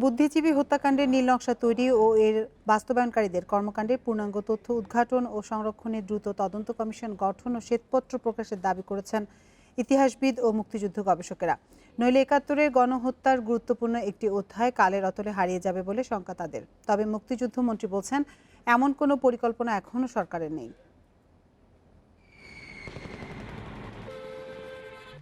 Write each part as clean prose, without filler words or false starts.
বুদ্ধিজীবী হত্যাকাণ্ডের নীল নকশা তৈরি ও এর বাস্তবায়নকারীদের কর্মকাণ্ডের পূর্ণাঙ্গ তথ্য উদ্ঘাটন ও সংরক্ষণে দ্রুত তদন্ত কমিশন গঠন ও শ্বেতপত্র প্রকাশের দাবি করেছেন ইতিহাসবিদ ও মুক্তিযুদ্ধ গবেষকেরা। নইলে ৭১-এর গণহত্যার গুরুত্বপূর্ণ একটি অধ্যায় কালের অতলে হারিয়ে যাবে বলে শঙ্কা তাদের। তবে মুক্তিযুদ্ধ মন্ত্রী বলছেন, এমন কোনো পরিকল্পনা এখনও সরকারের নেই।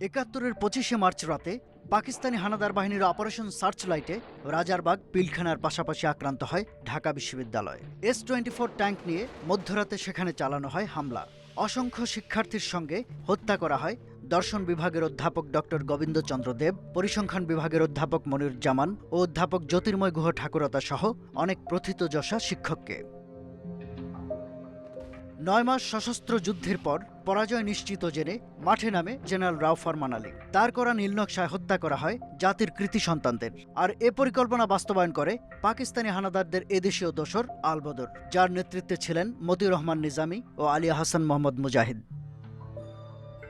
৭১-এর ২৫শে মার্চ রাতে পাকিস্তানি হানাদার বাহিনীর অপারেশন সার্চলাইটে রাজারবাগ, পিলখানার পাশাপাশি আক্রান্ত হয় ঢাকা বিশ্ববিদ্যালয়। S-24 ট্যাঙ্ক নিয়ে মধ্যরাতে সেখানে চালানো হয় হামলা। অসংখ্য শিক্ষার্থীর সঙ্গে হত্যা করা হয় দর্শন বিভাগের অধ্যাপক ডক্টর গোবিন্দচন্দ্র দেব, পরিসংখ্যান বিভাগের অধ্যাপক মনিরুজ্জামান ও অধ্যাপক জ্যোতির্ময় গুহ ঠাকুরতা সহ অনেক প্রথিতযশা শিক্ষককে। ৯ মাস সশস্ত্র যুদ্ধের পর পরাজয় নিশ্চিত জেনে মাঠে নামে জেনারেল রাও ফরমান আলী। তার করা নীলনকশায় হত্যা করা হয় জাতির কৃতি সন্তানদের। আর এ পরিকল্পনা বাস্তবায়ন করে পাকিস্তানি হানাদারদের এদেশীয় দোসর আল বদর, যার নেতৃত্বে ছিলেন মতিউর রহমান নিজামী ও আলিয়া হাসান মোহাম্মদ মুজাহিদ।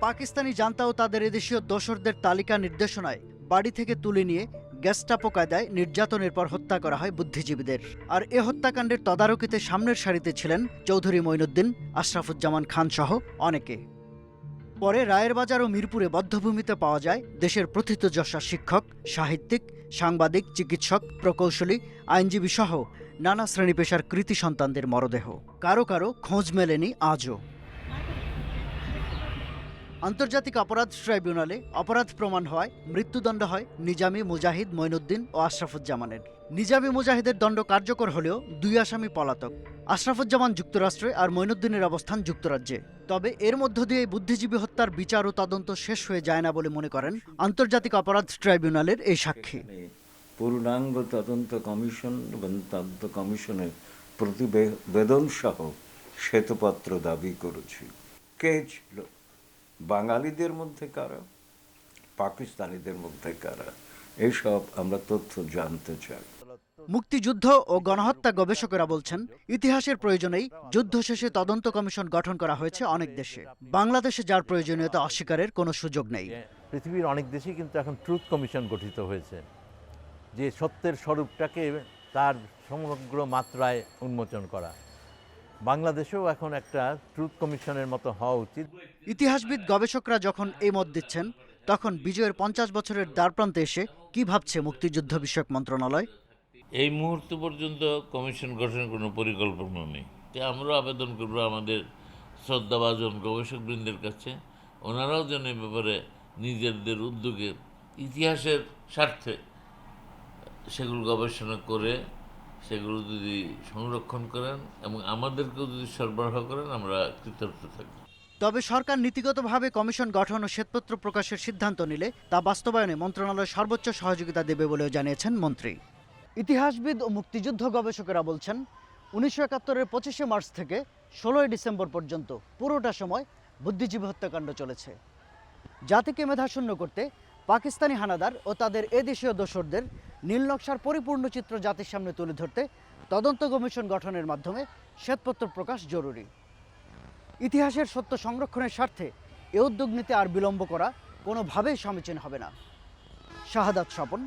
পাকিস্তানি জান্তা ও তাদের এদেশীয় দোসরদের তালিকা নির্দেশনায় বাড়ি থেকে তুলে নিয়ে গেস্টাপো কায়দায় নির্যাতনের পর হত্যা করা হয় বুদ্ধিজীবীদের। আর এ হত্যাকাণ্ডের তদারকিতে সামনের সারিতে ছিলেন চৌধুরী মঈনুদ্দিন, আশরাফুজ্জামান খান সহ অনেকে। পরে রায়ের বাজার ও মিরপুরে বধ্যভূমিতে পাওয়া যায় দেশের প্রথিতযশা শিক্ষক, সাহিত্যিক, সাংবাদিক, চিকিৎসক, প্রকৌশলী, আইনজীবী সহ নানা শ্রেণী পেশার কৃতি সন্তানদের মরদেহ। কারো কারো খোঁজ মেলেনি আজও। আন্তর্জাতিক অপরাধ ট্রাইব্যুনালে অপরাধ প্রমাণ হওয়ায় মৃত্যুদণ্ড হয় নিজামী, মুজাহিদ, মঈনুদ্দিন ও আশরাফুজ্জামানের। নিজামী মুজাহিদের দণ্ড কার্যকর হলেও ২ আসামি পলাতক। আশরাফুজ্জামান যুক্তরাষ্ট্রে আর মঈনুদ্দিনের অবস্থান যুক্তরাজ্যে। তবে এর মধ্য দিয়ে বুদ্ধিজীবী হত্যার বিচার ও তদন্ত শেষ হয়ে যায় না বলে মনে করেন আন্তর্জাতিক অপরাধ ট্রাইব্যুনালের এই সাক্ষী। পূর্ণাঙ্গ তদন্ত কমিশন এবং তদন্ত কমিশনের প্রতিবেদন সহ শ্বেতপত্র দাবি করেছি। কে ছিল, বাঙালিদের মধ্যে কারা, পাকিস্তানিদের মধ্যে কারা, এসব আমরা তথ্য জানতে চাই। মুক্তিযুদ্ধ ও গণহত্যা গবেষকেরা বলছেন, ইতিহাসের প্রয়োজনেই যুদ্ধ শেষে তদন্ত কমিশন গঠন করা হয়েছে অনেক দেশে। বাংলাদেশে যার প্রয়োজনীয়তা অস্বীকারের কোনো সুযোগ নেই। পৃথিবীর অনেক দেশেই কিন্তু এখন ট্রুথ কমিশন গঠিত হয়েছে, যে সত্যের স্বরূপটাকে তার সমগ্র মাত্রায় উন্মোচন করা। বাংলাদেশেও এখন একটা ট্রুথ কমিশনের মতো হওয়া উচিত। ইতিহাসবিদ গবেষকরা যখন এই মত দিচ্ছেন, তখন বিজয়ের ৫০ বছরের দ্বারপ্রান্তে এসে কি ভাবছে মুক্তিযুদ্ধ বিষয়ক মন্ত্রণালয়? এই মুহূর্ত পর্যন্ত কমিশন গঠনের কোনো পরিকল্পনা নেই। আমরা আবেদন করব আমাদের শ্রদ্ধাভাজন গবেষকবৃন্দের কাছে, ওনারাও যেন এ ব্যাপারে নিজেদের উদ্যোগে ইতিহাসের স্বার্থে সেগুলো গবেষণা করে সেগুলো যদি সংরক্ষণ করেন এবং আমাদেরকেও যদি সরবরাহ করেন, আমরা কৃতজ্ঞ থাকব। তবে সরকার নীতিগতভাবে কমিশন গঠন ও শ্বেতপত্র প্রকাশের সিদ্ধান্ত নিলে তা বাস্তবায়নে মন্ত্রণালয় সর্বোচ্চ সহযোগিতা দেবে বলেও জানিয়েছেন মন্ত্রী। ইতিহাসবিদ ও মুক্তিযুদ্ধ গবেষকেরা বলছেন, ১৯৭১-এর ২৫শে মার্চ থেকে ১৬ই ডিসেম্বর পর্যন্ত পুরোটা সময় বুদ্ধিজীবী হত্যাকাণ্ড চলেছে। জাতিকে মেধাশূন্য করতে পাকিস্তানি হানাদার ও তাদের এদেশীয় দোসরদের নীলনকশার পরিপূর্ণ চিত্র জাতির সামনে তুলে ধরতে তদন্ত কমিশন গঠনের মাধ্যমে শ্বেতপত্র প্রকাশ জরুরি। ইতিহাসের সত্য সংরক্ষণের স্বার্থে এ উদ্যোগ নিতে আর বিলম্ব করা কোনোভাবেই সমীচীন হবে না। শাহাদাত স্বপন,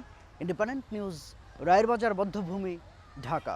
ইন্ডিপেন্ডেন্ট নিউজ, রায়ের বাজার, বধ্যভূমি, ঢাকা।